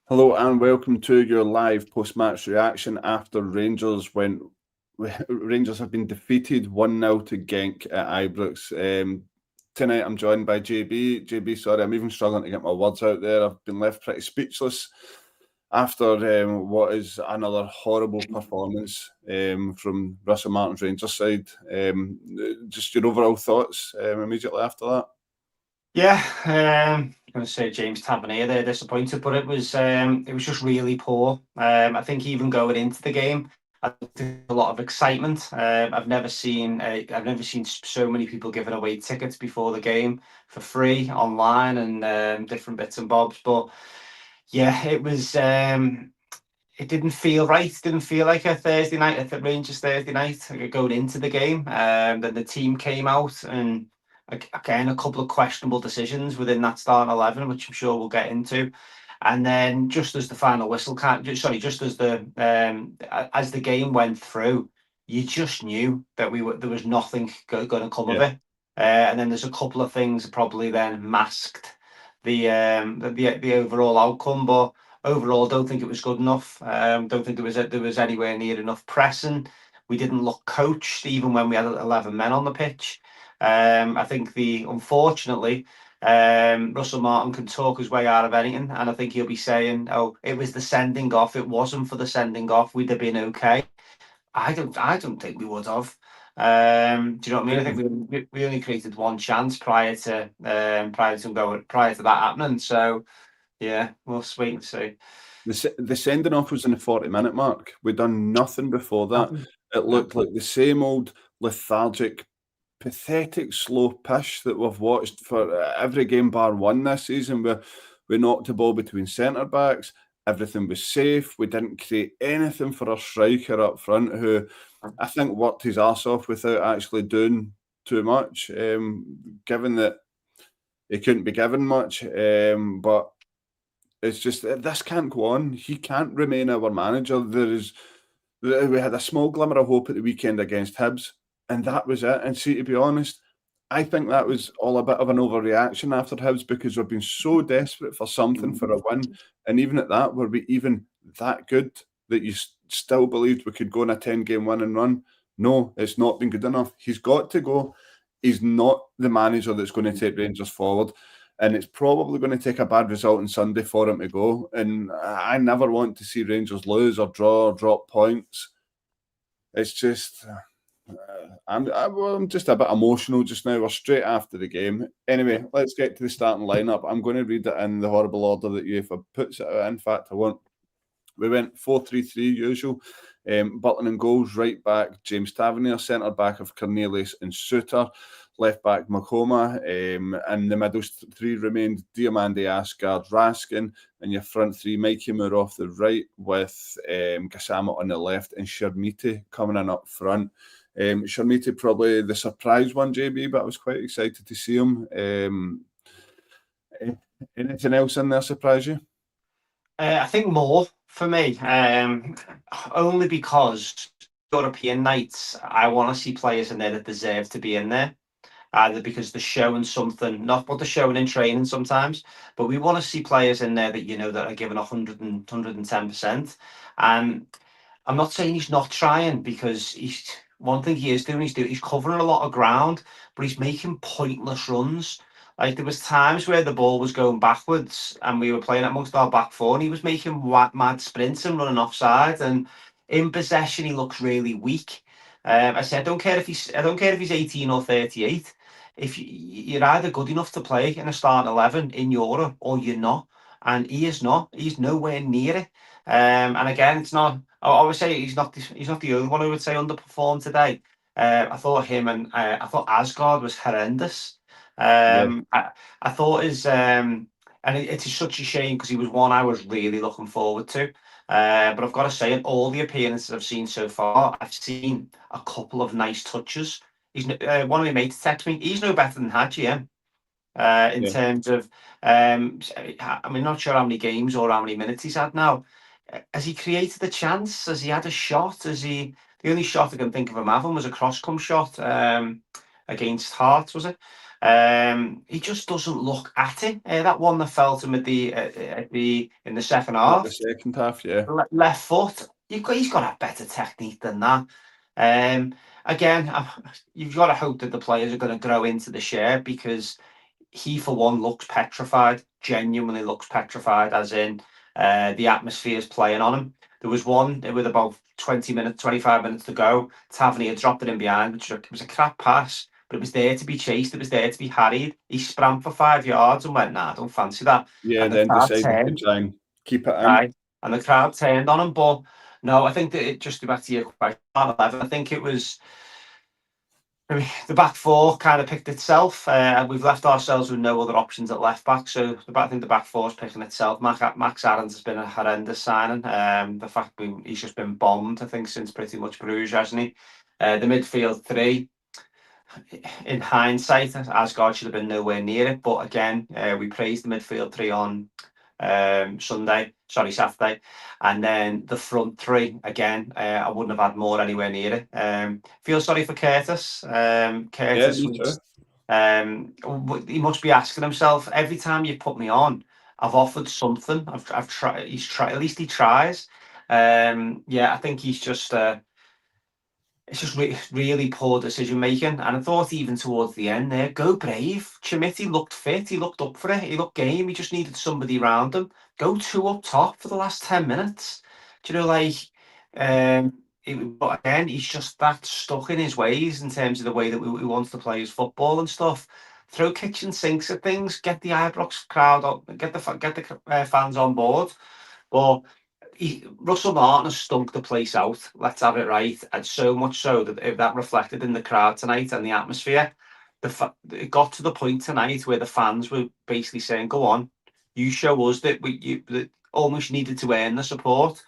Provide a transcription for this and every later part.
Hello and welcome to your live post-match reaction after Rangers have been defeated 1-0 to Genk at Ibrox. Tonight I'm joined by JB. JB, sorry, I'm even struggling to get my words out there. I've been left pretty speechless after what is another horrible performance from Russell Martin's Rangers side. Just your overall thoughts immediately after that. Yeah, I'm going to say James Tavernier. They're disappointed, but it was just really poor. I think even going into the game, I think a lot of excitement. I've never seen so many people giving away tickets before the game for free online and different bits and bobs. But yeah, it was. It didn't feel right. It didn't feel like a Thursday night, a Rangers Thursday night going into the game. Then the team came out and again a couple of questionable decisions within that starting 11, which I'm sure we'll get into. And then just as the final whistle just as the game went through, you just knew that there was nothing going to come of it. And then there's a couple of things that probably then masked the overall outcome, but overall, don't think it was good enough. Don't think there was anywhere near enough pressing. We didn't look coached even when we had 11 men on the pitch. I think unfortunately, Russell Martin can talk his way out of anything, and I think he'll be saying, "Oh, it was the sending off. It wasn't for the sending off. We'd have been okay." I don't think we would have. Do you know what I mean? I think we only created one chance prior to that happening. So yeah, we'll wait and see. The sending off was in the 40-minute mark. We'd done nothing before that. Nothing. It looked like the same old lethargic, pathetic, slow push that we've watched for every game bar one this season, where we knocked the ball between centre backs. Everything was safe. We didn't create anything for our striker up front, who I think worked his arse off without actually doing too much, given that he couldn't be given much. But it's just this can't go on. He can't remain our manager. We had a small glimmer of hope at the weekend against Hibs, and that was it. And see, to be honest, I think that was all a bit of an overreaction after Hibs, because we've been so desperate for something, for a win. And even at that, were we even that good that you still believed we could go on a 10-game winning run? No, it's not been good enough. He's got to go. He's not the manager that's going to take Rangers forward. And it's probably going to take a bad result on Sunday for him to go. And I never want to see Rangers lose or draw or drop points. It's just, I'm just a bit emotional just now. We're straight after the game. Anyway, let's get to the starting lineup. I'm going to read it in the horrible order that UEFA puts it out. In fact, I won't. We went 4-3-3 usual. Butland in goals, right back James Tavernier, centre back of Cornelius and Suter, left back Makoma, and the middle three remained Diomande, Asgard, Raskin, and your front three, Mikey Moore off the right with Gassama on the left and Shermiti coming in up front. Shermiti probably the surprise one, JB, but I was quite excited to see him. Anything else in there surprise you? I think more for me, only because European nights, I want to see players in there that deserve to be in there. Either because they're showing something, not what they're showing in training sometimes, but we want to see players in there that that are giving 110%. And I'm not saying he's not trying, because one thing he is doing, he's covering a lot of ground, but he's making pointless runs. Like, there was times where the ball was going backwards and we were playing amongst our back four, and he was making mad sprints and running offside. And in possession, he looks really weak. I said, I don't care if he's 18 or 38. If you're either good enough to play in a starting 11 in Europe, or you're not, and he is not. He's nowhere near it. And again, it's not. I would say he's not the only one who would say underperformed today. I thought I thought Asgard was horrendous. I thought it's such a shame, because he was one I was really looking forward to. But I've got to say, in all the appearances I've seen so far, I've seen a couple of nice touches. He's one of my mates texted me. He's no better than Hadji in terms of. I'm not sure how many games or how many minutes he's had now. Has he created a chance? Has he had a shot? The only shot I can think of him having was a cross-come shot against Hearts, was it? He just doesn't look at it. That one that fell to him in the second At the half, second half, yeah. left foot. He's got a better technique than that. Again, you've got to hope that the players are going to grow into the share, because he, for one, looks petrified. Genuinely looks petrified, as in the atmosphere is playing on him. There was one with about 25 minutes to go. Tavernier had dropped it in behind, which was a crap pass, but it was there to be chased. It was there to be harried. He sprang for 5 yards and went, "Nah, I don't fancy that." Yeah, And and the then crowd decided to turned. try and keep it in. Right. And the crowd turned on him. But no, I think that just to back to your question, 11, I think it was. I mean, the back four kind of picked itself. We've left ourselves with no other options at left back, so I think the back four is picking itself. Max Aarons has been a horrendous signing. The fact he's just been bombed, I think, since pretty much Bruges, hasn't he? The midfield three, in hindsight, Asgard should have been nowhere near it. But again, we praised the midfield three on Saturday, and then the front three again. I wouldn't have had more anywhere near it. Feel sorry for Curtis. Yeah, Curtis me too. was. He must be asking himself, every time you put me on, I've offered something. I've tried. He's tried. At least he tries. Yeah, I think he's just. It's just really poor decision making. And I thought even towards the end there, go brave. Chimiti looked fit. He looked up for it. He looked game. He just needed somebody around him. Go two up top for the last 10 minutes. Do you know, like, but again, he's just that stuck in his ways in terms of the way that we wants to play his football and stuff. Throw kitchen sinks at things, get the Ibrox crowd up, get the fans on board. But Russell Martin has stunk the place out. Let's have it right, and so much so that if that reflected in the crowd tonight and the atmosphere, it got to the point tonight where the fans were basically saying, "Go on, you show us that that almost needed to earn the support."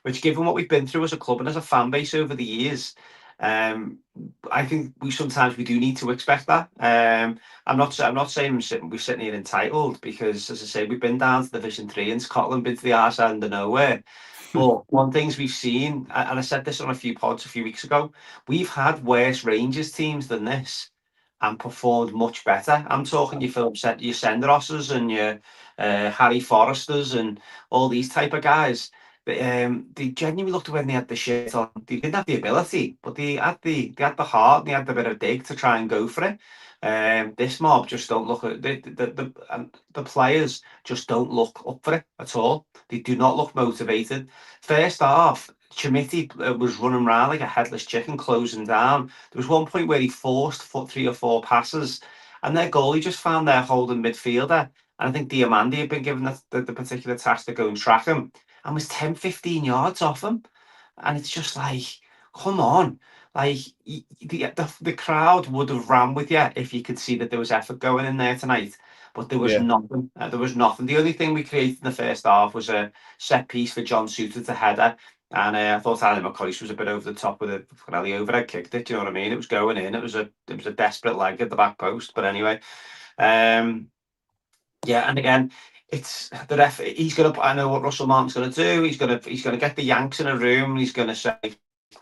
Which, given what we've been through as a club and as a fan base over the years, I think we do need to expect that. I'm not saying we're sitting here entitled, because, as I say, we've been down to Division 3 in Scotland, been to the arse end of nowhere. But one things we've seen, and I said this on a few pods a few weeks ago, we've had worse Rangers teams than this and performed much better. I'm talking your Senderosses and your Harry Forresters and all these type of guys. But they genuinely looked, when they had the shit on, they didn't have the ability, but they had the heart, and they had the bit of dig to try and go for it. This mob just don't look at the players just don't look up for it at all. They do not look motivated. First half, Chimiti was running around like a headless chicken, closing down. There was one point where he forced 3 or 4 passes, and their goalie just found their holding midfielder. And I think Diamandi had been given the particular task to go and track him, and was 10, 15 yards off him. And it's just like, come on. Like, the crowd would have ran with you if you could see that there was effort going in there tonight. But there was Yeah. nothing. There was nothing. The only thing we created in the first half was a set piece for John Suter to header. And I thought Ali McCoist was a bit over the top with it. The overhead kicked it. Do you know what I mean? It was going in. It was a desperate leg at the back post. But anyway, yeah, and again, it's the ref. He's gonna. I know what Russell Martin's gonna do. He's gonna get the Yanks in a room. He's gonna say,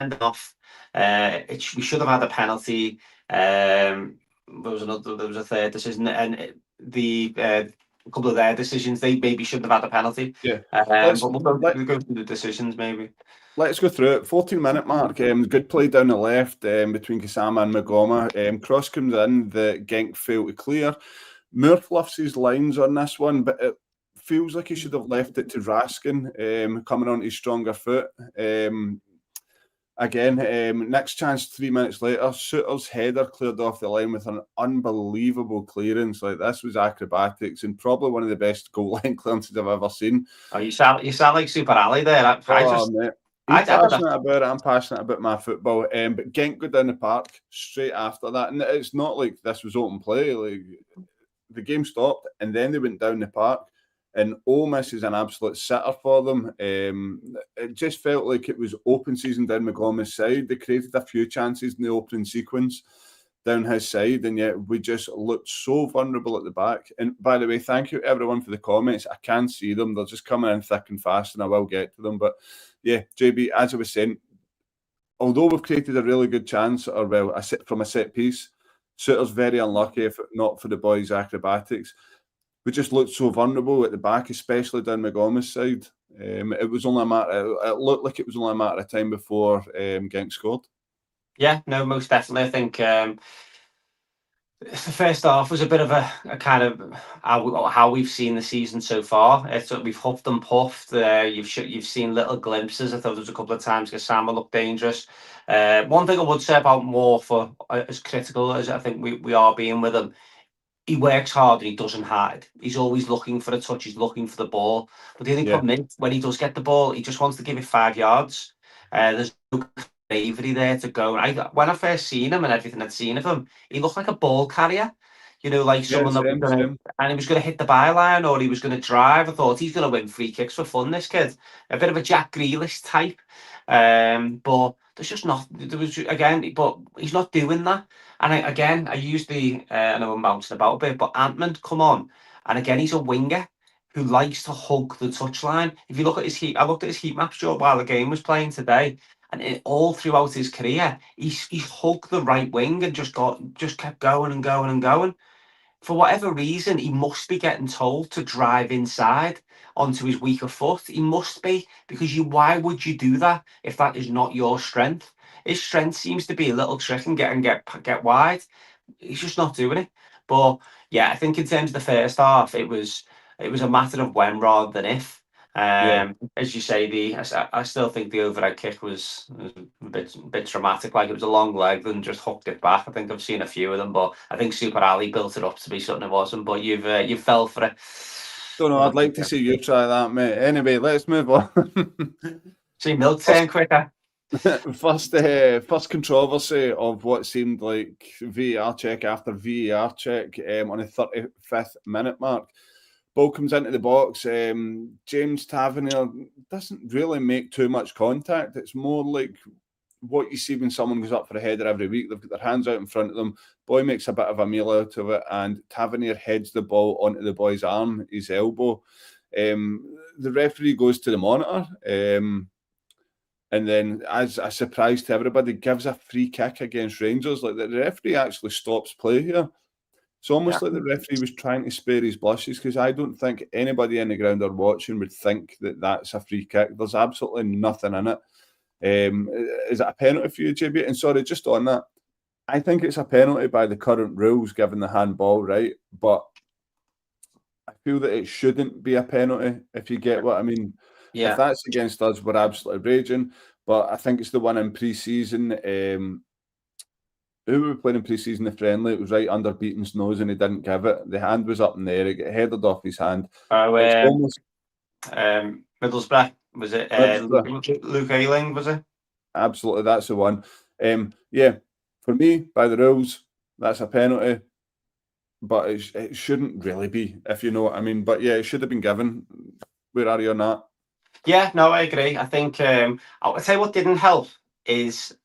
"End off." We should have had a penalty. There was a third decision, and a couple of their decisions, they maybe shouldn't have had a penalty. Yeah. But we'll go through the decisions maybe. Let's go through it. 14-minute mark. Good play down the left between Kasama and Magoma. Cross comes in. The Genk fail to clear. Moore fluffs his lines on this one, but it feels like he should have left it to Raskin coming on his stronger foot. Next chance 3 minutes later, Suter's header cleared off the line with an unbelievable clearance. Like, this was acrobatics and probably one of the best goal line clearances I've ever seen. Oh, you sound like Super Ali there. Mate. He's passionate about it. I'm passionate about my football. But Genk go down the park straight after that, and it's not like this was open play. Like, the game stopped, and then they went down the park, and Miss is an absolute sitter for them. It just felt like it was open season down Magoma's side. They created a few chances in the opening sequence down his side, and yet we just looked so vulnerable at the back. And by the way, thank you everyone for the comments. I can see them. They're just coming in thick and fast, and I will get to them. But yeah, JB, as I was saying, although we've created a really good chance, or well, from a set piece, Suter's very unlucky, if not for the boys' acrobatics. We just looked so vulnerable at the back, especially down Montgomery's side. It was only a matter. It looked like it was only a matter of time before Genk scored. Yeah, no, most definitely. I think the first half was a bit of a kind of how we've seen the season so far. We've huffed and puffed. You've seen little glimpses. I thought there was a couple of times Gassama looked dangerous. One thing I would say about Moore, for as critical as I think we are being with him, he works hard and he doesn't hide. He's always looking for a touch. He's looking for the ball. But the only problem is, when he does get the ball, he just wants to give it 5 yards. There's no bravery there to go. When I first seen him and everything I'd seen of him, he looked like a ball carrier. You know, like someone that was going to, and he was going to hit the byline or he was going to drive. I thought he's going to win free kicks for fun. This kid, a bit of a Jack Grealish type. But there's just not. There was again, but he's not doing that. And I used I know I'm bouncing about a bit, but Antman, come on. And again, he's a winger who likes to hug the touchline. If you look at his heat, I looked at his heat maps while the game was playing today, and all throughout his career, he's hugged the right wing and just kept going and going and going. For whatever reason, he must be getting told to drive inside onto his weaker foot. He must be, because why would you do that if that is not your strength? His strength seems to be a little trick and get wide. He's just not doing it. But yeah, I think in terms of the first half, it was a matter of when rather than if. As you say, I still think the overhead kick was a bit traumatic. Like, it was a long leg and just hooked it back. I think I've seen a few of them, but I think Super Ali built it up to be something it wasn't. But you fell for it. Don't know. I'd like to see you try that, mate. Anyway, let's move on. See milk turn quicker. First controversy of what seemed like VAR check after VAR check on the 35th minute mark. Ball comes into the box. James Tavernier doesn't really make too much contact. It's more like what you see when someone goes up for a header every week. They've got their hands out in front of them. Boy makes a bit of a meal out of it, and Tavernier heads the ball onto the boy's arm, his elbow. The referee goes to the monitor, and then, as a surprise to everybody, gives a free kick against Rangers. Like, the referee actually stops play here. It's almost like the referee was trying to spare his blushes, because I don't think anybody in the ground or watching would think that that's a free kick. There's absolutely nothing in it. Is it a penalty for you, JB? And sorry, just on that, I think it's a penalty by the current rules, given the handball, right? But I feel that it shouldn't be a penalty, if you get what I mean. Yeah. If that's against us, we're absolutely raging. But I think it's the one in pre-season. Who were we playing in pre-season, the friendly? It was right under Beaton's nose and he didn't give it. The hand was up in the air. It got headed off his hand. It's almost... Middlesbrough, was it? Luke Ayling, was it? Absolutely, that's the one. Yeah, for me, by the rules, that's a penalty. But it shouldn't really be, if you know what I mean. But yeah, it should have been given. Where are you on that? Yeah, no, I agree. I think I'll tell you what didn't help is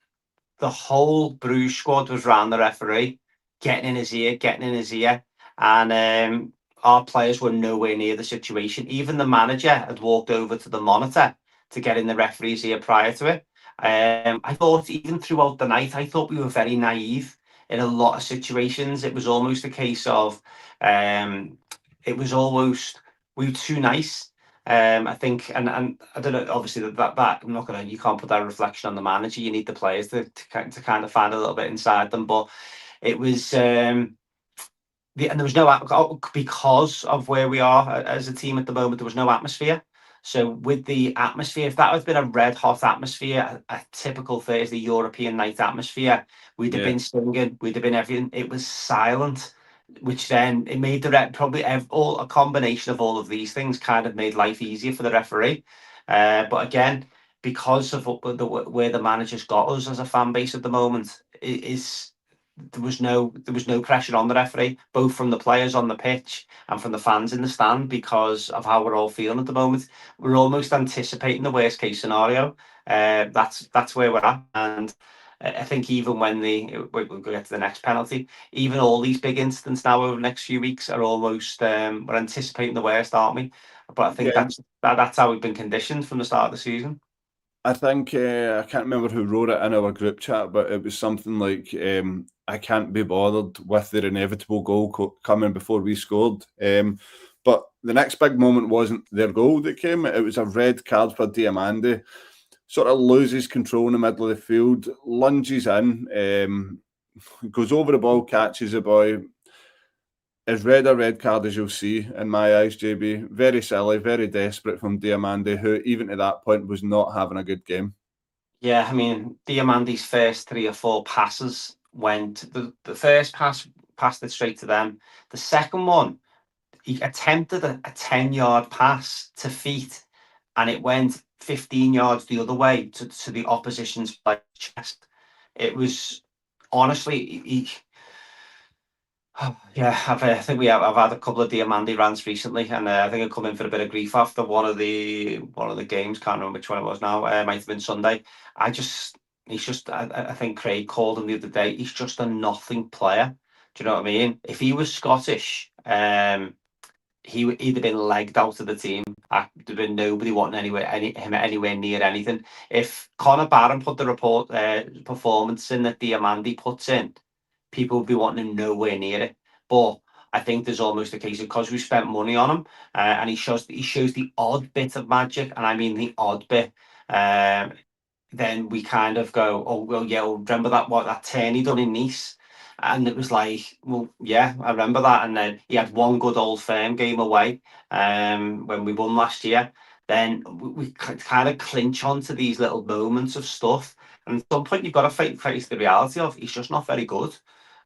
the whole Bruges squad was round the referee, getting in his ear, and our players were nowhere near the situation. Even the manager had walked over to the monitor to get in the referee's ear prior to it. I thought even throughout the night, I thought we were very naive in a lot of situations. It was almost a case of, we were too nice. I think, and I don't know. Obviously, that I'm not gonna. You can't put that reflection on the manager. You need the players to kind of find a little bit inside them. But it was, and there was no, because of where we are as a team at the moment. There was no atmosphere. So with the atmosphere, if that had been a red hot atmosphere, a typical Thursday European night atmosphere, we'd have been singing, we'd have been everything. It was silent, which then it made probably a combination of all of these things kind of made life easier for the referee. But again, because of where the manager's got us as a fan base at the moment, there was no pressure on the referee, both from the players on the pitch and from the fans in the stand, because of how we're all feeling at the moment. We're almost anticipating the worst case scenario. That's where we're at, and I think even when we'll get to the next penalty, even all these big incidents now over the next few weeks are almost we're anticipating the worst, aren't we? But I think that's how we've been conditioned from the start of the season. I think I can't remember who wrote it in our group chat, but it was something like, "I can't be bothered with their inevitable goal coming before we scored." But the next big moment wasn't their goal that came; it was a red card for Diamandi. Sort of loses control in the middle of the field, lunges in, goes over the ball, catches the boy. As red a red card as you'll see in my eyes, JB. Very silly, very desperate from Diamandi, who even to that point was not having a good game. Yeah, I mean, Diamandi's first 3 or 4 passes went, the first pass passed it straight to them. The second one, he attempted a 10-yard pass to feet, and it went 15 yards the other way to the opposition's player's chest. It was honestly, yeah, I think I've had a couple of Diamandi rants recently, and I think I come in for a bit of grief after one of the games. Can't remember which one it was now. It might have been Sunday. He's just. I think Craig called him the other day. He's just a nothing player. Do you know what I mean? If he was Scottish, he'd have been legged out of the team. There'd been nobody wanting him anywhere near anything. If Conor Barron put the performance in that Diamandi puts in, people would be wanting him nowhere near it. But I think there's almost a case of, because we spent money on him, and he shows the odd bit of magic, and I mean the odd bit. Then we kind of go, oh well, yeah, well, remember that turn he done in Nice, and it was like, well, yeah, I remember that. And then he had one good Old Firm game away, when we won last year. Then we kind of clinch onto these little moments of stuff, and at some point you've got to face the reality of he's just not very good.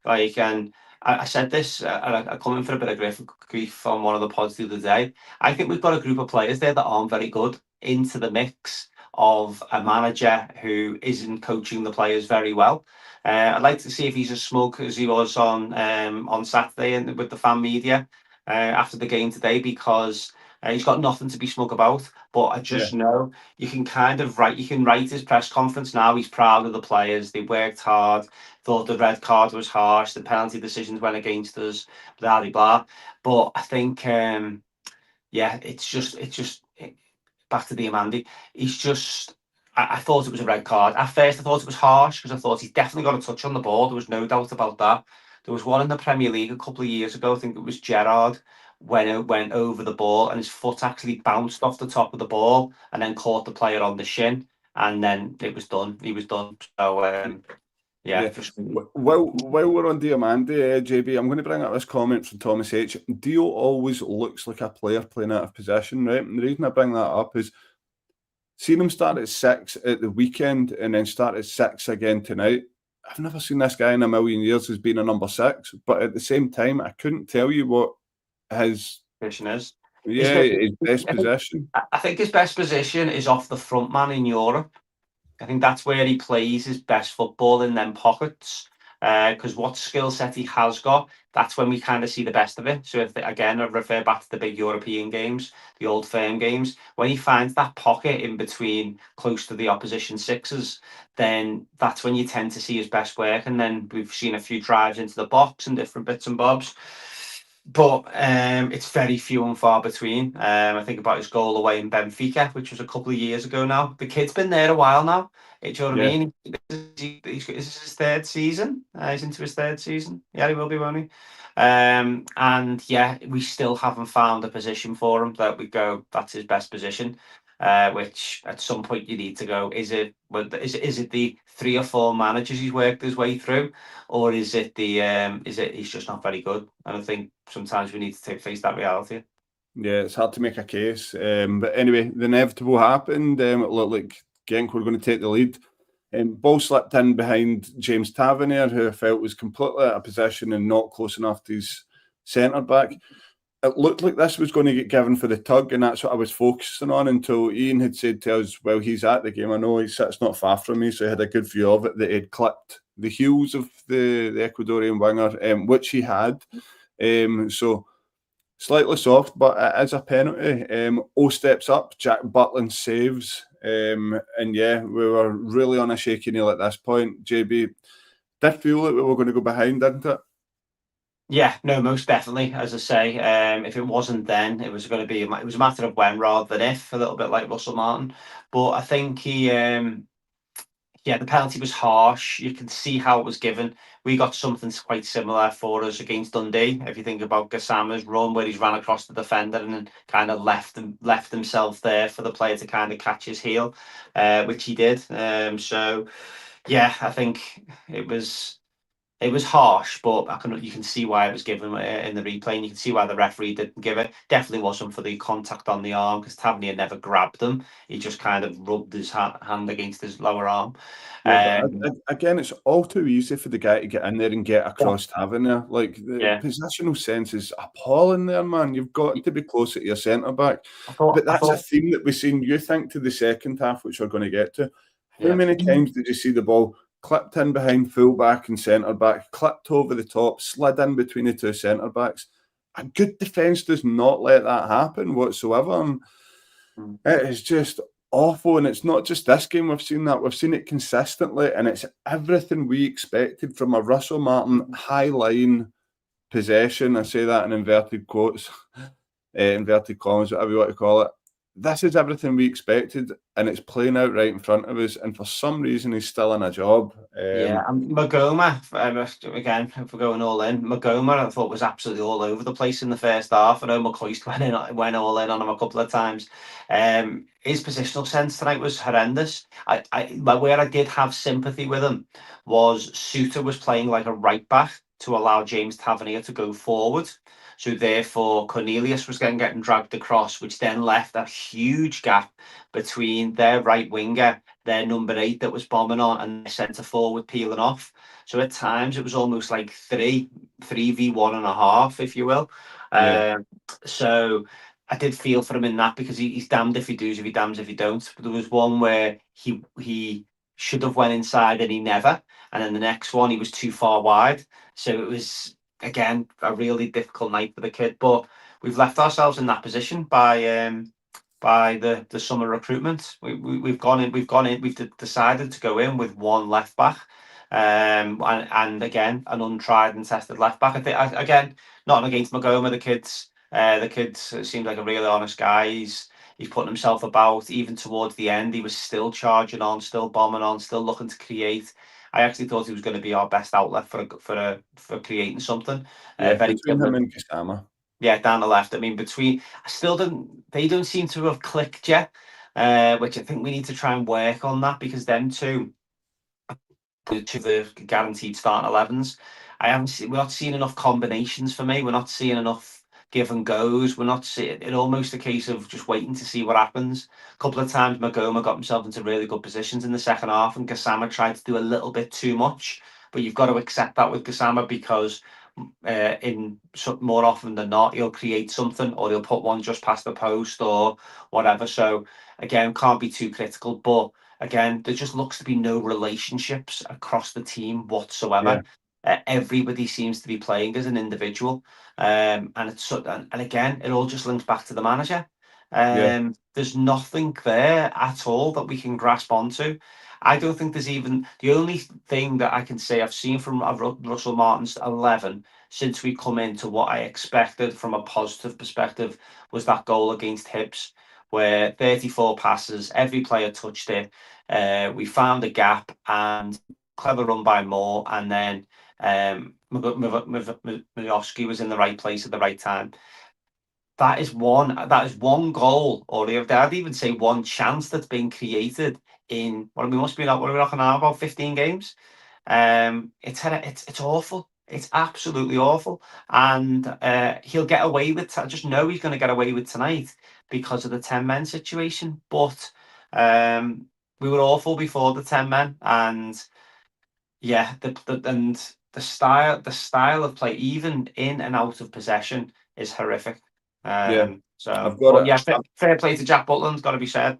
Like, and I said this, and I come in for a bit of grief on one of the pods the other day. I think we've got a group of players there that aren't very good into the mix of a manager who isn't coaching the players very well. I'd like to see if he's as smug as he was on Saturday and with the fan media after the game today, because he's got nothing to be smug about. But I just know you can write his press conference now. He's proud of the players. They worked hard. Thought the red card was harsh. The penalty decisions went against us. Blah blah blah. But I think, yeah, back to Diamandi. He's just. I thought it was a red card. At first, I thought it was harsh because I thought he's definitely got a touch on the ball. There was no doubt about that. There was one in the Premier League a couple of years ago. I think it was Gerrard when it went over the ball and his foot actually bounced off the top of the ball and then caught the player on the shin, and then it was done. He was done. So yeah. While we're on Diamandi, JB, I'm going to bring up this comment from Thomas H. Dio always looks like a player playing out of possession, right? And the reason I bring that up is seeing him start at 6 at the weekend and then start at 6 again tonight. I've never seen this guy in a million years as being a number 6, but at the same time, I couldn't tell you what his position is. his best position. I think his best position is off the front man in Europe. I think that's where he plays his best football, in them pockets. Because what skill set he has got, that's when we kind of see the best of it. So again, I refer back to the big European games, the Old Firm games. When he finds that pocket in between, close to the opposition sixes, then that's when you tend to see his best work. And then we've seen a few drives into the box and different bits and bobs. But it's very few and far between. I think about his goal away in Benfica, which was a couple of years ago now. The kid's been there a while now. Do you know what I mean? This is his third season. He's into his third season. Yeah, he will be, won't he? And yeah, we still haven't found a position for him that we go, that's his best position. Which at some point you need to go, is it the 3 or 4 managers he's worked his way through, or is it he's just not very good? And I think sometimes we need to face that reality. Yeah, it's hard to make a case. But anyway, the inevitable happened. It looked like Genk were going to take the lead. Ball slipped in behind James Tavernier, who I felt was completely out of position and not close enough to his centre back. It looked like this was going to get given for the tug, and that's what I was focusing on until Ian had said to us, well, he's at the game. I know he sits not far from me, so I had a good view of it, that he'd clipped the heels of the Ecuadorian winger, which he had. So slightly soft, but it is a penalty. O steps up, Jack Butland saves. And yeah, we were really on a shaky nail at this point. JB, did feel like we were going to go behind, didn't it? Yeah, no, most definitely. As I say, if it wasn't then, it was going to be. It was a matter of when rather than if. A little bit like Russell Martin, but I think he. Yeah, the penalty was harsh. You can see how it was given. We got something quite similar for us against Dundee. If you think about Gassama's run, where he's ran across the defender and then kind of left himself there for the player to kind of catch his heel, which he did. So yeah, I think it was. It was harsh, but you can see why it was given in the replay, and you can see why the referee didn't give it. Definitely wasn't for the contact on the arm because Tavernier never grabbed him. He just kind of rubbed his hand against his lower arm. Yeah, but Um, again, it's all too easy for the guy to get in there and get yeah, across Tavernier. Like, the yeah. positional sense is appalling there, man. You've got to be closer to your centre back. I thought, But I that's a thought, theme that we've seen. You think to the second half, which we're going to get to. How yeah, many times did you see the ball clipped in behind full back and centre back, clipped over the top, slid in between the two centre backs? A good defence does not let that happen whatsoever. And mm, it is just awful. And it's not just this game, we've seen that. We've seen it consistently. And it's everything we expected from a Russell Martin high line possession. I say that in inverted quotes, inverted commas, whatever you want to call it. This is everything we expected, and it's playing out right in front of us. And for some reason, he's still in a job. yeah. And Magoma, again, if we're going all in, Magoma, I thought was absolutely all over the place in the first half. I know McCoist went all in on him a couple of times. His positional sense tonight was horrendous. Where I did have sympathy with him was Suter was playing like a right back to allow James Tavernier to go forward. So therefore, Cornelius was getting dragged across, which then left a huge gap between their right winger, their number 8 that was bombing on, and the centre forward peeling off. So at times it was almost like 3v1.5, if you will. Yeah, So I did feel for him in that because he's damned if he does, if he damns if he don't. But there was one where he should have went inside and he never, and then the next one he was too far wide. So it was again a really difficult night for the kid. But we've left ourselves in that position by the summer recruitment. We've gone in. We've decided to go in with one left back, and again an untried and tested left back. I think again, not against Magoma. The kid seems like a really honest guy. He's putting himself about. Even towards the end, he was still charging on, still bombing on, still looking to create. I actually thought he was going to be our best outlet for creating something. yeah. Very Between him similar, and Kasama. yeah, down the left. I mean, I still don't. They don't seem to have clicked yet, which I think we need to try and work on that because them two, to the guaranteed starting 11s, I haven't seen. We're not seeing enough combinations for me. We're not seeing enough give and goes. We're not seeing it. Almost a case of just waiting to see what happens. A couple of times, Magoma got himself into really good positions in the second half, and Gassama tried to do a little bit too much. But you've got to accept that with Gassama because more often than not, he'll create something or he'll put one just past the post or whatever. So again, can't be too critical. But again, there just looks to be no relationships across the team Yeah, whatsoever. Everybody seems to be playing as an individual, and and again, it all just links back to the manager. yeah, There's nothing there at all that we can grasp onto. I don't think there's even the only thing that I can say I've seen from Russell Martin's 11 since we come into what I expected from a positive perspective was that goal against Hibs, where 34 passes, every player touched it. We found a gap and clever run by Moore, and then Miloski was in the right place at the right time. That is one goal, or I'd even say one chance that's been created in what we must be like. What are we looking at now? About 15 games. It's awful. It's absolutely awful, and he'll get away with. I just know he's going to get away with tonight because of the 10 men situation. But we were awful before the 10 men, and yeah, the style of play, even in and out of possession, is horrific. yeah. So, I've got but it. yeah, fair play to Jack Butland's got to be said.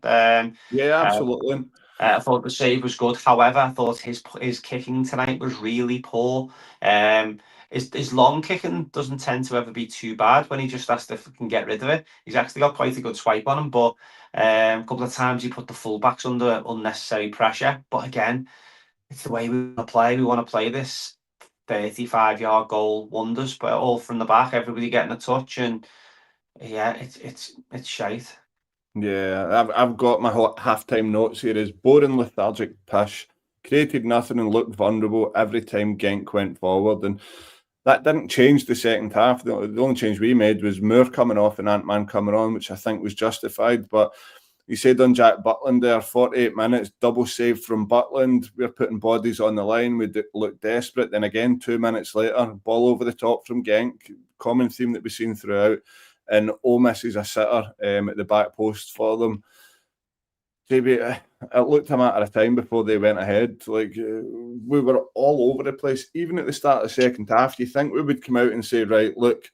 Yeah, Uh, absolutely. I thought the save was good. However, I thought his kicking tonight was really poor. Um, his long kicking doesn't tend to ever be too bad when he just has to can get rid of it. He's actually got quite a good swipe on him, but a couple of times he put the fullbacks under unnecessary pressure. But again, it's the way we want to play. We want to play this 35-yard goal wonders, but all from the back, everybody getting a touch, and yeah, it's shite. Yeah, I've got my halftime notes here as boring, lethargic pish, created nothing and looked vulnerable every time Genk went forward, and that didn't change the second half. The only change we made was Moore coming off and Ant-Man coming on, which I think was justified. But you said on Jack Butland there, 48 minutes, double save from Butland. We're putting bodies on the line. We look desperate. Then again, 2 minutes later, ball over the top from Genk. Common theme that we've seen throughout. And O misses a sitter at the back post for them. JB, it looked a matter of time before they went ahead. Like, we were all over the place. Even at the start of the second half, you think we would come out and say, right, look,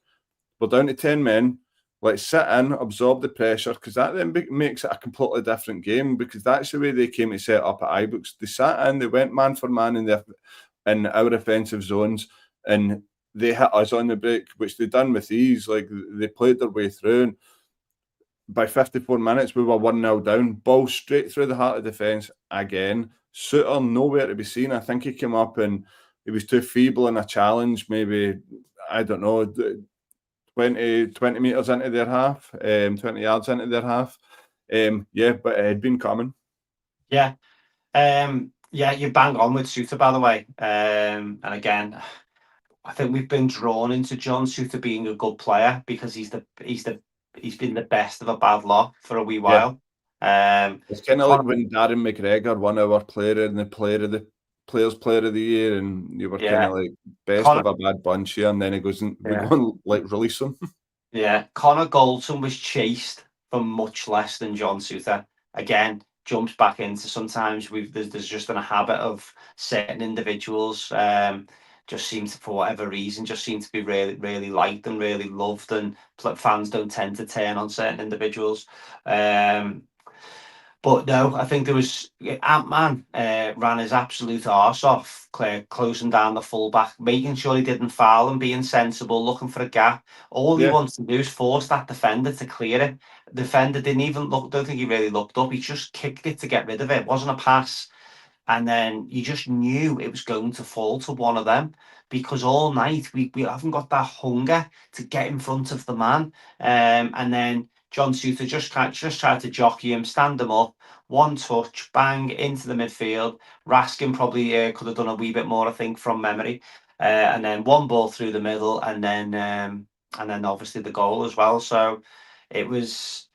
we're down to 10 men. Let's sit in, absorb the pressure, because that then makes it a completely different game, because that's the way they came to set up at Ibrox. They sat in, they went man for man in our offensive zones, and they hit us on the break, which they done with ease. Like, they played their way through, and by 54 minutes, we were 1-0 down. Ball straight through the heart of defence again. Suter nowhere to be seen. I think he came up and he was too feeble in a challenge, maybe, I don't know, 20 metres into their half, 20 yards into their half. Yeah, but it had been coming. Yeah. Yeah, you bang on with Suter, by the way. And again, I think we've been drawn into John Suter being a good player because he's been the best of a bad lot for a wee while. It's kind of like when Darren McGregor won our player and the Players Player of the Year, and you were kind of like best of a bad bunch here, and then he goes and we go and like release him. Yeah, Connor Goldson was chased for much less than John Suter. Again, jumps back into sometimes there's just been a habit of certain individuals just seem to, for whatever reason, just seem to be really, really liked and really loved, and fans don't tend to turn on certain individuals. But no, I think there was Ant-Man ran his absolute arse off, closing down the fullback, making sure he didn't foul and being sensible, looking for a gap. All he wants to do is force that defender to clear it. The defender didn't even look, don't think he really looked up. He just kicked it to get rid of it. It wasn't a pass. And then you just knew it was going to fall to one of them, because all night we haven't got that hunger to get in front of the man. And then John Suter just tried to jockey him, stand him up, one touch, bang, into the midfield. Raskin probably could have done a wee bit more, I think, from memory. And then one ball through the middle, and then obviously the goal as well. So it was,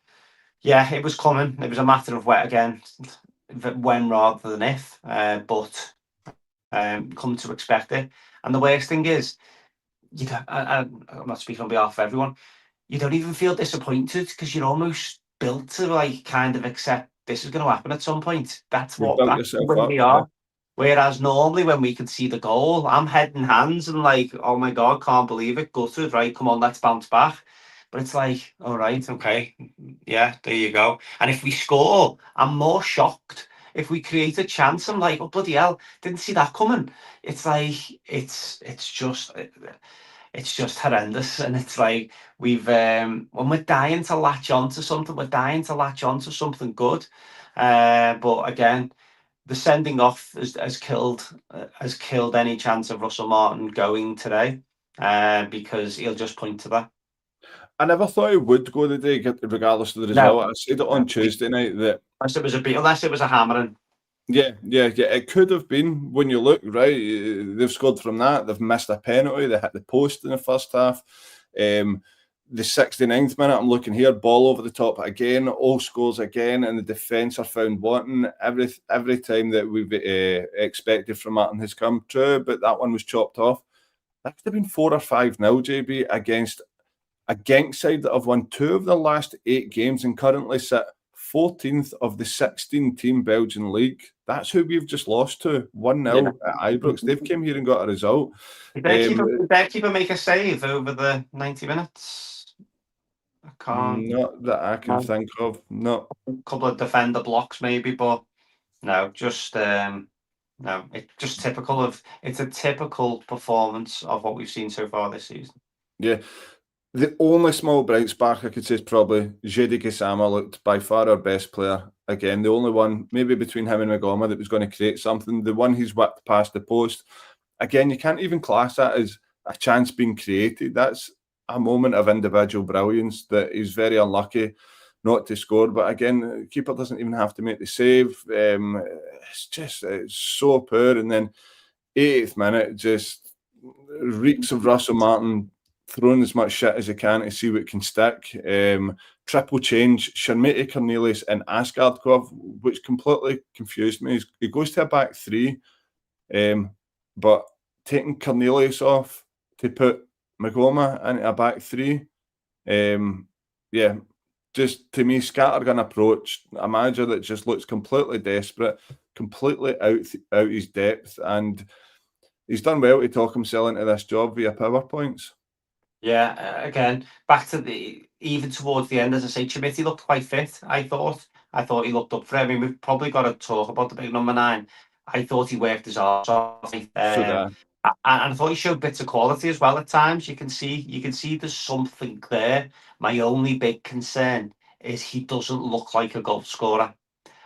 yeah, it was coming. It was a matter of when rather than if, but come to expect it. And the worst thing is, I'm not speaking on behalf of everyone, you don't even feel disappointed because you're almost built to like kind of accept this is going to happen at some point. That's when we are. Whereas normally when we can see the goal, I'm head in hands and like, oh my God, can't believe it. Gutted, right? Come on, let's bounce back. But it's like, all right, okay, yeah, there you go. And if we score, I'm more shocked. If we create a chance, I'm like, oh bloody hell, didn't see that coming. It's like it's just horrendous, and it's like when we're dying to latch onto something, we're dying to latch onto something good. But again, the sending off has killed any chance of Russell Martin going today, because he'll just point to that. I never thought he would go today, regardless of the result. I said it on Tuesday night that unless it was a hammering. Yeah. It could have been when you look, right. They've scored from that. They've missed a penalty. They hit the post in the first half. The 69th minute, I'm looking here, ball over the top again, all scores again, and the defence are found wanting. Every time that we've expected from Martin has come true, but that one was chopped off. That could have been 4 or 5-0, JB, against a Genk side that have won 2 of the last 8 games and currently sit 14th of the 16-team Belgian league. That's who we've just lost to, 1-0 at Ibrox. They've came here and got a result. Did their keeper make a save over the 90 minutes? I can't. Not that I can think of. No. A couple of defender blocks maybe, but no, just no. It's just it's a typical performance of what we've seen so far this season. Yeah. The only small bright spark I could say is probably JD Gassama looked by far our best player. Again, the only one, maybe between him and Magoma, that was going to create something. The one he's whipped past the post, again, you can't even class that as a chance being created. That's a moment of individual brilliance that he's very unlucky not to score. But again, the keeper doesn't even have to make the save. It's so poor. And then 80th minute, just reeks of Russell Martin throwing as much shit as he can to see what can stick. Triple change, Shermiti, Cornelius and Asgard, which completely confused me. He goes to a back three, but taking Cornelius off to put Magoma into a back three, just to me, scattergun approach, a manager that just looks completely desperate, completely out his depth, and he's done well to talk himself into this job via PowerPoints. Yeah, again, back to even towards the end, as I say, Chimiti looked quite fit, I thought. I thought he looked up for it. I mean, we've probably got to talk about the big number 9. I thought he worked his arse off. And I thought he showed bits of quality as well at times. You can see there's something there. My only big concern is he doesn't look like a goal scorer.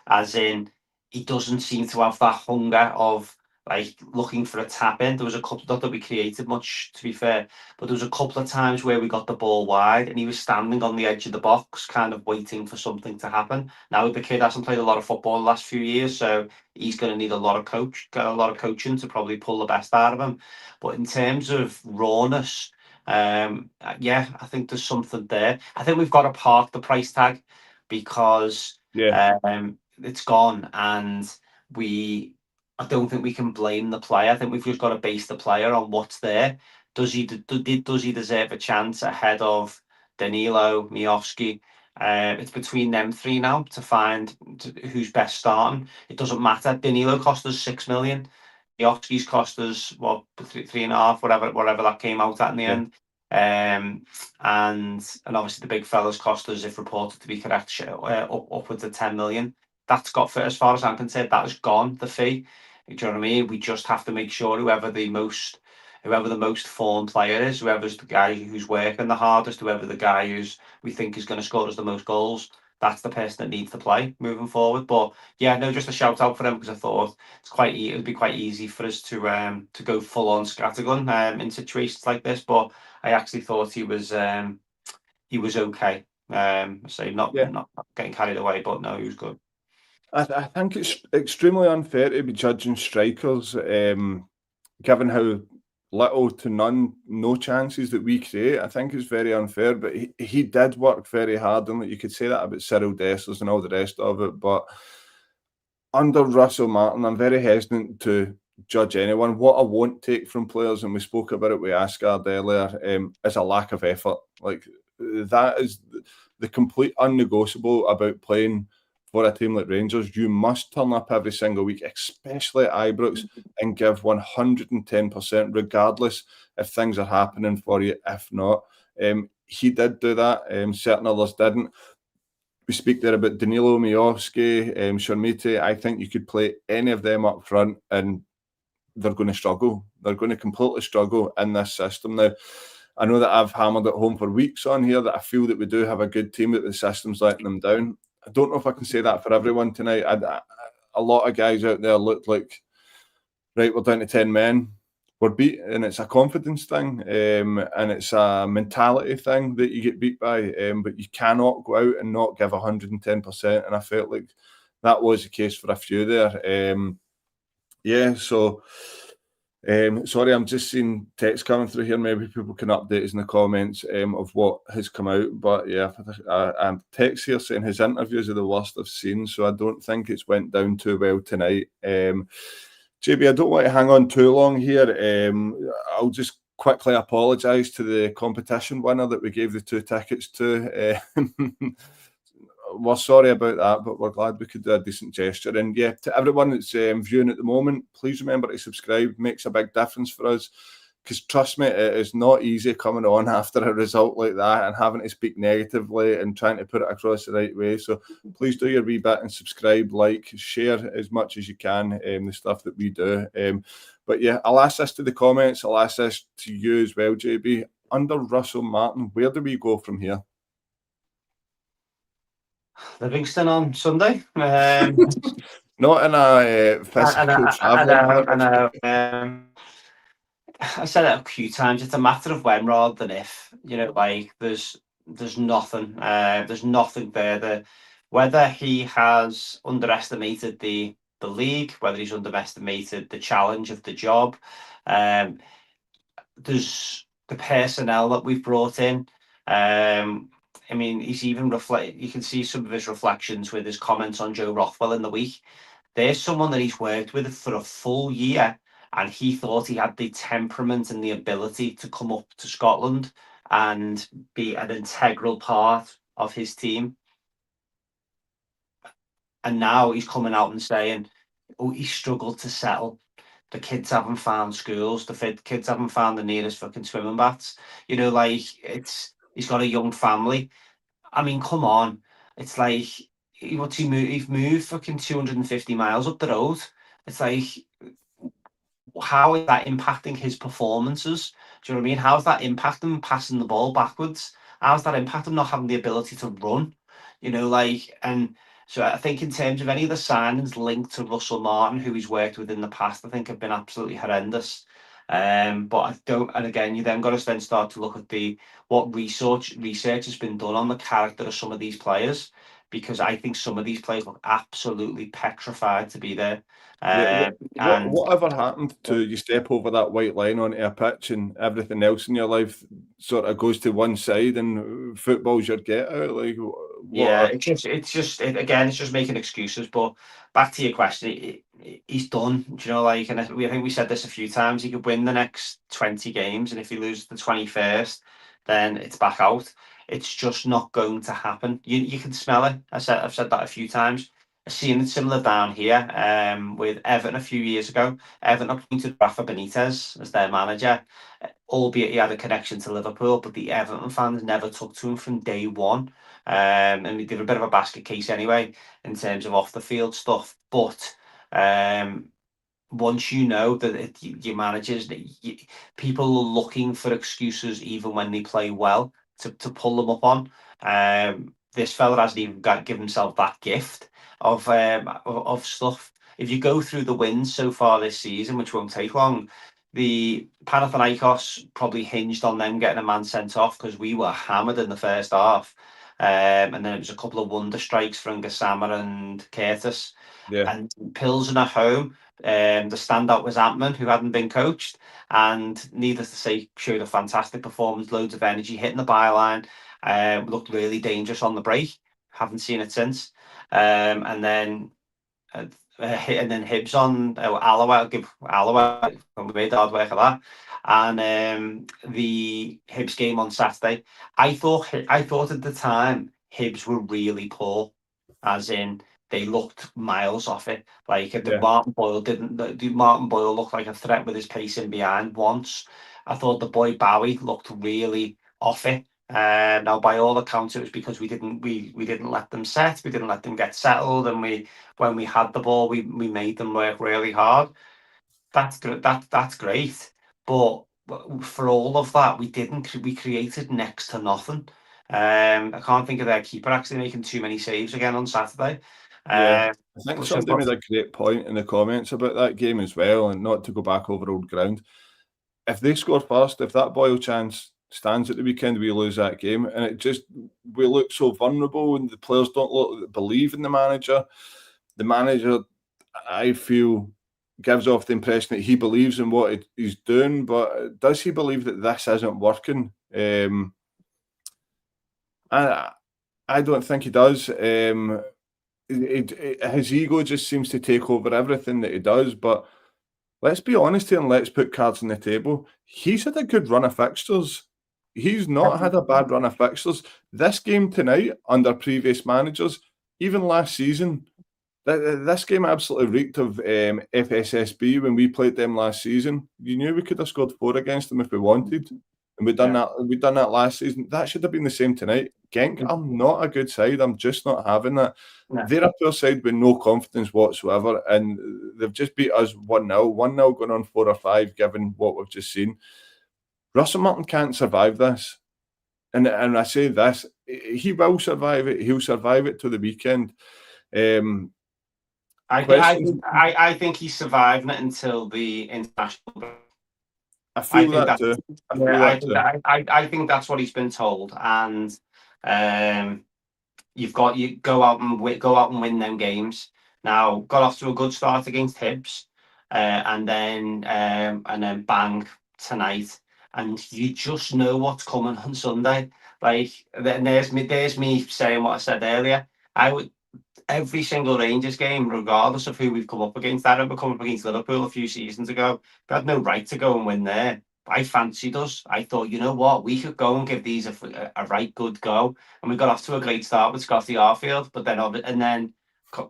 As in, he doesn't seem to have that hunger of like looking for a tap in. There was a couple, not that we created much, to be fair, but there was a couple of times where we got the ball wide and he was standing on the edge of the box, kind of waiting for something to happen. Now the kid hasn't played a lot of football the last few years, so he's going to need a lot of coaching to probably pull the best out of him. But in terms of rawness, yeah, I think there's something there. I think we've got to park the price tag because it's gone, and I don't think we can blame the player. I think we've just got to base the player on what's there. Does he deserve a chance ahead of Danilo, Miovski? It's between them 3 now to find who's best starting. It doesn't matter. Danilo cost us 6 million. Miovski's cost us 3.5, whatever that came out at in the end. And obviously the big fellas cost us, if reported to be correct, upwards of 10 million. That's got for, as far as I'm concerned, that has gone, the fee. Do you know what I mean? We just have to make sure whoever the most formed player is, whoever's the guy who's working the hardest, whoever the guy we think is going to score us the most goals, that's the person that needs to play moving forward. But yeah, no, just a shout out for him, because I thought it would be quite easy for us to go full on scattergun in situations like this. But I actually thought he was okay. So not getting carried away, but no, he was good. I think it's extremely unfair to be judging strikers, given how little to no chances that we create. I think it's very unfair, but he did work very hard, and you could say that about Cyril Dessers and all the rest of it. But under Russell Martin, I'm very hesitant to judge anyone. What I won't take from players, and we spoke about it with Asgard earlier, is a lack of effort. Like, that is the complete unnegotiable about playing for a team like Rangers. You must turn up every single week, especially at Ibrox, and give 110%, regardless if things are happening for you. If not, he did do that. Certain others didn't. We speak there about Danilo, Miovski, Shermiti. I think you could play any of them up front and they're going to struggle. They're going to completely struggle in this system. Now, I know that I've hammered it home for weeks on here that I feel that we do have a good team, that the system's letting them down. I don't know if I can say that for everyone tonight. A lot of guys out there looked like, right, we're down to 10 men. We're beat, and it's a confidence thing, and it's a mentality thing that you get beat by, but you cannot go out and not give 110%, and I felt like that was the case for a few there. Sorry, I'm just seeing text coming through here. Maybe people can update us in the comments of what has come out. But yeah, I'm text here saying his interviews are the worst I've seen, so I don't think it's went down too well tonight. JB, I don't want to hang on too long here. I'll just quickly apologise to the competition winner that we gave the 2 tickets to. We're sorry about that, but we're glad we could do a decent gesture. And yeah, to everyone that's viewing at the moment, please remember to subscribe. It makes a big difference for us, because trust me, it is not easy coming on after a result like that and having to speak negatively and trying to put it across the right way. So please do your wee bit and subscribe, like, share as much as you can the stuff that we do. But yeah, I'll ask this to the comments. I'll ask this to you as well, JB. Under Russell Martin, where do we go from here? Livingston on Sunday. Not in a physical travel. I know. I said it a few times. It's a matter of when rather than if. You know, like there's nothing. There's nothing there. Whether he has underestimated the league, whether he's underestimated the challenge of the job. Um, there's the personnel that we've brought in. I mean, he's even reflect. You can see some of his reflections with his comments on Joe Rothwell in the week. There's someone that he's worked with for a full year, and he thought he had the temperament and the ability to come up to Scotland and be an integral part of his team. And now he's coming out and saying, oh, he struggled to settle. The kids haven't found schools. The kids haven't found the nearest fucking swimming baths. You know, like he's got a young family. I mean, come on. It's like what's he move? He's moved fucking 250 miles up the road. It's like how is that impacting his performances? Do you know what I mean? How's that impacting passing the ball backwards? How's that impacting not having the ability to run? You know, like, and so I think in terms of any of the signings linked to Russell Martin, who he's worked with in the past, I think have been absolutely horrendous. But I don't, and again, you then got to then start to look at what research has been done on the character of some of these players, because I think some of these players look absolutely petrified to be there. Yeah, And whatever happened to you step over that white line onto a pitch and everything else in your life sort of goes to one side and football's your get out? Like, yeah, what? again, it's just making excuses. But back to your question, he's done. Do you know, like, and I think we said this a few times. He could win the next 20 games, and if he loses the 21st, then it's back out. It's just not going to happen. You can smell it. I've said that a few times. I've seen it similar down here with Everton a few years ago. Everton appointed Rafa Benitez as their manager, albeit he had a connection to Liverpool, but the Everton fans never took to him from day one. And we did a bit of a basket case anyway in terms of off the field stuff. But once you know that your managers, people are looking for excuses even when they play well to pull them up on. This fella hasn't even give himself that gift of stuff. If you go through the wins so far this season, which won't take long, the Panathinaikos probably hinged on them getting a man sent off because we were hammered in the first half. And then it was a couple of wonder strikes from Gassama and Curtis. Yeah, And Pilsen at home, the standout was Antman, who hadn't been coached, and needless to say, showed a fantastic performance, loads of energy, hitting the byline, looked really dangerous on the break. Haven't seen it since. And then and then Hibs on Alloway. I'll give Alloway. We made hard work of that. And the Hibs game on Saturday, I thought at the time Hibs were really poor, as in they looked miles off it. Like the yeah. Martin Boyle didn't. The Martin Boyle looked like a threat with his pace in behind once. I thought the boy Bowie looked really off it. Now, by all accounts, it was because we didn't let them set, we didn't let them get settled, and when we had the ball, we made them work really hard. That's good. That's great. But for all of that, we didn't. We created next to nothing. I can't think of their keeper actually making too many saves again on Saturday. Yeah, Uh, I think so somebody made a great point in the comments about that game as well, and not to go back over old ground. If they score first, if that Boyle chance stands at the weekend, we lose that game, and we look so vulnerable, and the players don't believe in the manager. The manager, I feel, gives off the impression that he believes in what he's doing, but does he believe that this isn't working? I don't think he does. His ego just seems to take over everything that he does. But let's be honest here and let's put cards on the table. He's had a good run of fixtures. He's not had a bad run of fixtures. This game tonight, under previous managers, even last season, this game absolutely reeked of FSSB when we played them last season. You knew we could have scored 4 against them if we wanted. And we'd done that. We'd done that last season. That should have been the same tonight. Genk are not a good side. I'm just not having that. No. They're a poor side with no confidence whatsoever, and they've just beat us 1-0. 1-0 going on 4 or 5, given what we've just seen. Russell Martin can't survive this, and I say this, he will survive it. He'll survive it to the weekend. I think he's surviving it until the international break. I feel that too. I think that's what he's been told, and you go out and win them games. Now got off to a good start against Hibs, and then bang tonight, and you just know what's coming on Sunday. Like there's me saying what I said earlier. I would every single Rangers game, regardless of who we've come up against. I remember coming up against Liverpool a few seasons ago. We had no right to go and win there. I fancied us. I thought, you know what, we could go and give these a right good go. And we got off to a great start with Scotty Arfield. But then,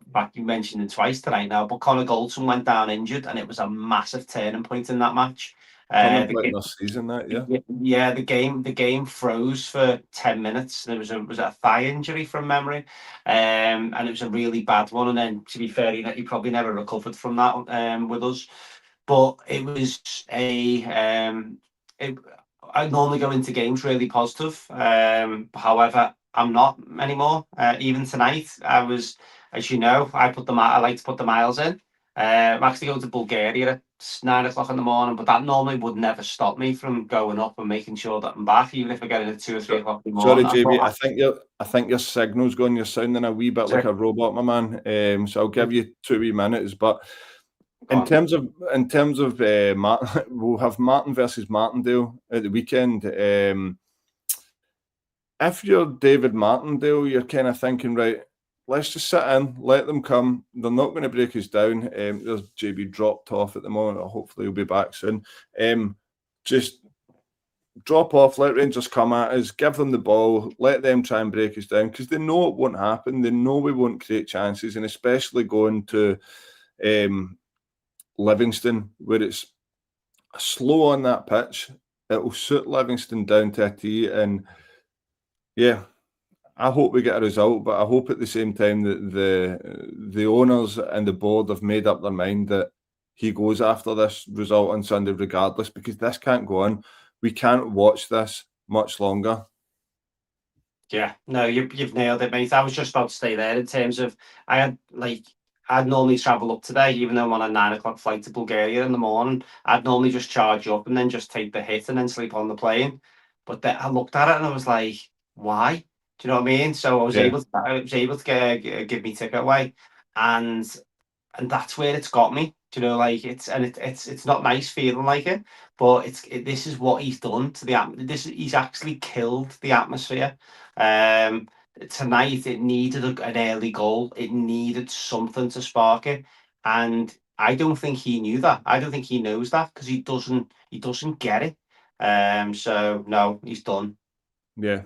back you mentioned it twice tonight now, but Connor Goldson went down injured, and it was a massive turning point in that match. Turning point in the season, that the game froze for 10 minutes. There was a thigh injury from memory, and it was a really bad one. And then, to be fair, he probably never recovered from that with us. But it was I normally go into games really positive. However, I'm not anymore. Even tonight, I was, as you know, I like to put the miles in. I'm actually going to Bulgaria at 9 o'clock in the morning, but that normally would never stop me from going up and making sure that I'm back, even if I get in at 2 or 3 o'clock in the morning. Sorry, JB, I think your signal's going. You're sounding a wee bit like a robot, my man. So I'll give you 2 wee minutes. But in terms of Martin, we'll have Martin versus Martindale at the weekend. If you're David Martindale, you're kind of thinking, right, let's just sit in, let them come. They're not going to break us down. There's JB dropped off at the moment. Hopefully he'll be back soon. Just drop off, let Rangers come at us, give them the ball, let them try and break us down, because they know it won't happen. They know we won't create chances, and especially going to Livingston, where it's slow on that pitch. It will suit Livingston down to a T, and yeah, I hope we get a result, but I hope at the same time that the owners and the board have made up their mind that he goes after this result on Sunday regardless, because this can't go on. We can't watch this much longer. Yeah, no, you've nailed it, mate. I was just about to stay there in terms of I'd normally travel up today, even though I'm on a 9 o'clock flight to Bulgaria in the morning. I'd normally just charge up and then just take the hit and then sleep on the plane. But then I looked at it and I was like, why? Do you know what I mean? So I was able to give me ticket away, and that's where it's got me. Do you know, like it's not nice feeling like it, but this is what he's done to the he's actually killed the atmosphere. Tonight it needed an early goal. It needed something to spark it, and I don't think he knew that. I don't think he knows that, because he doesn't get it. So no, he's done. Yeah.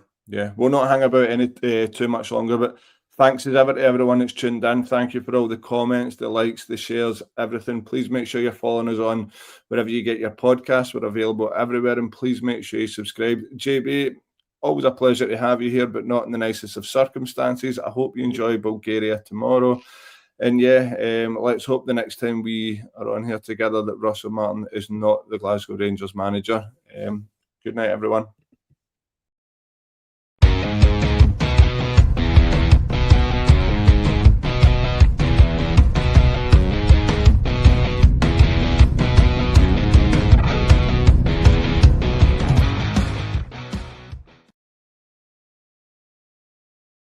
We'll not hang about any too much longer, but thanks as ever to everyone that's tuned in. Thank you for all the comments, the likes, the shares, everything. Please make sure you're following us on wherever you get your podcasts. We're available everywhere, and please make sure you subscribe. JB, always a pleasure to have you here, but not in the nicest of circumstances. I hope you enjoy Bulgaria tomorrow. And let's hope the next time we are on here together that Russell Martin is not the Glasgow Rangers manager. Good night, everyone.